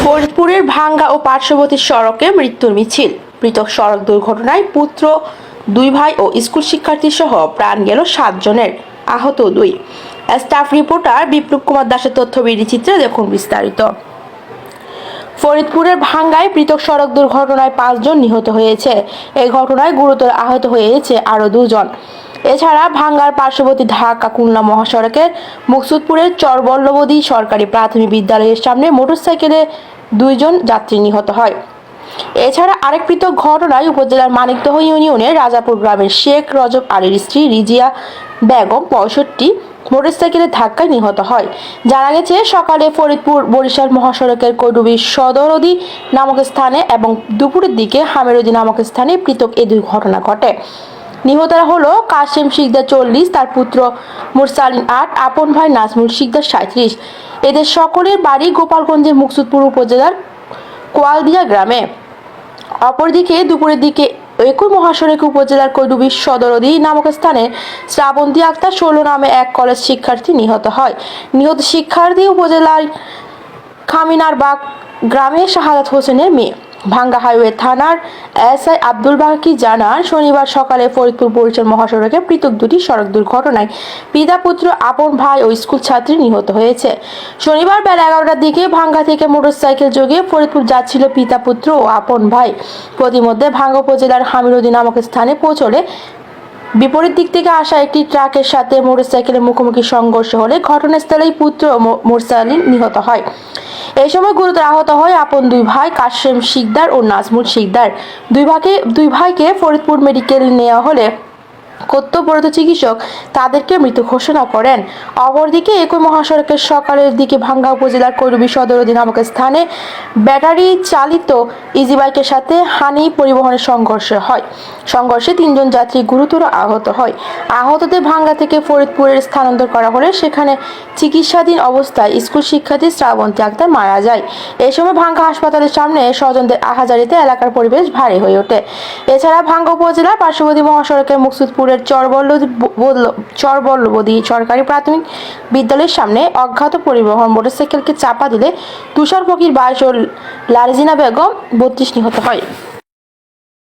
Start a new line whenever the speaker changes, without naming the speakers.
ফরিদপুরের ভাঙ্গা ও পার্শ্ববর্তী সড়কে মৃত্যুর মিছিল। পৃথক সড়ক দুর্ঘটনায় পুত্র, দুই ভাই ও স্কুল শিক্ষার্থী সহ প্রাণ গেল 7 জনের, আহত 2। স্টাফ রিপোর্টার বিপ্লব কুমার দাসের তথ্য চিত্রে দেখুন বিস্তারিত। ফরিদপুরের ভাঙ্গায় পৃথক সড়ক দুর্ঘটনায় 5 জন নিহত হয়েছে। এই ঘটনায় গুরুতর আহত হয়েছে আরও 2 জন। এছাড়া ভাঙ্গার পার্শ্ববর্তী ঢাকা খুলনা মহাসড়কের মুকসুদপুরের চরবল্লবদী সরকারি প্রাথমিক বিদ্যালয়ের সামনে মোটরসাইকেলে 2 জন যাত্রী নিহত হয়। এছাড়া আরেক পৃথক ঘটনায় উপজেলার মানিকদহ ইউনিয়নের রাজাপুর গ্রামের শেখ রজব আলীর স্ত্রী রিজিয়া বেগম 65 মোটরসাইকেলের ধাক্কায় নিহত হয়। জানা গেছে, সকালে ফরিদপুর বরিশাল মহাসড়কের কৈডুবি সদরদি নামক স্থানে এবং দুপুরের দিকে হামেরদি নামক স্থানে পৃথক এই 2 ঘটনা ঘটে। নিহতরা হলো কাশেম শিকদার 40, তার পুত্র মুরসালিন 8, আপন ভাই নাজমুল শিকদার 37। এদের সকলের বাড়ি গোপালগঞ্জের মুকসুদপুর উপজেলার কোয়ালদিয়া গ্রামে। অপরদিকে দুপুরের দিকে একই মহাসড়ক উপজেলার কৈডুবি সদরদি নামক স্থানে শ্রাবন্তী আক্তার 16 নামে এক কলেজ শিক্ষার্থী নিহত হয়। নিহত শিক্ষার্থী উপজেলার খামিনারবাগ গ্রামের শাহাদাত হোসেনের মেয়ে। ভাঙ্গা হাইওয়ে থানার এসআই আব্দুল বাকি জানান, শনিবার সকালে ফরিদপুর বরিশাল মহাসড়কে পৃথক 2টি সড়ক দুর্ঘটনায় পিতা পুত্র, আপন ভাই ও স্কুল ছাত্রী নিহত হয়েছে। শনিবার বেলা 11টার দিকে ভাঙ্গা থেকে মোটরসাইকেল যোগে ফরিদপুর যাচ্ছিল পিতা পুত্র ও আপন ভাই। প্রতিমধ্যে ভাঙ্গা উপজেলার হামিরুদ্দিন নামক স্থানে পৌঁছলে বিপরীত দিক থেকে আসা একটি ট্রাকের সাথে মোটরসাইকেলের মুখোমুখি সংঘর্ষ হলে ঘটনাস্থলেই পুত্র মুরসালিন নিহত হয়। এই সময় গুরুতর আহত হয় আপন 2 ভাই কাশেম শিকদার ও নাজমুল শিকদার। দুই ভাইকে ফরিদপুর মেডিকেল নেওয়া হলে কর্তব্যরত চিকিৎসক তাদেরকে মৃত ঘোষণা করেন। অপরদিকে একই মহাসড়কের সকালের দিকে ভাঙ্গা উপজেলার কৈরবি সদরদি নামক স্থানে ব্যাটারি চালিত ইজি বাইকের সাথে হানি পরিবহনের সংঘর্ষ হয়। সংঘর্ষে 3 জন যাত্রী গুরুতর আহত হয়। আহতদের ভাঙ্গা থেকে ফরিদপুরের স্থানান্তর করা হলে সেখানে চিকিৎসাধীন অবস্থায় স্কুল শিক্ষার্থী শ্রাবন্তী আক্তার মারা যায়। এই সময় ভাঙ্গা হাসপাতালের সামনে স্বজনদের আহাজারিতে এলাকার পরিবেশ ভারী হয়ে ওঠে। এছাড়া ভাঙ্গা উপজেলার পার্শ্ববর্তী মহাসড়কের মুকসুদপুরের চরবল্লবদী সরকারি প্রাথমিক বিদ্যালয়ের সামনে অজ্ঞাত পরিবহন মোটরসাইকেলকে চাপা দিলে তুষার ফকির 22 ও লারিজিনা বেগম 32 নিহত হয়।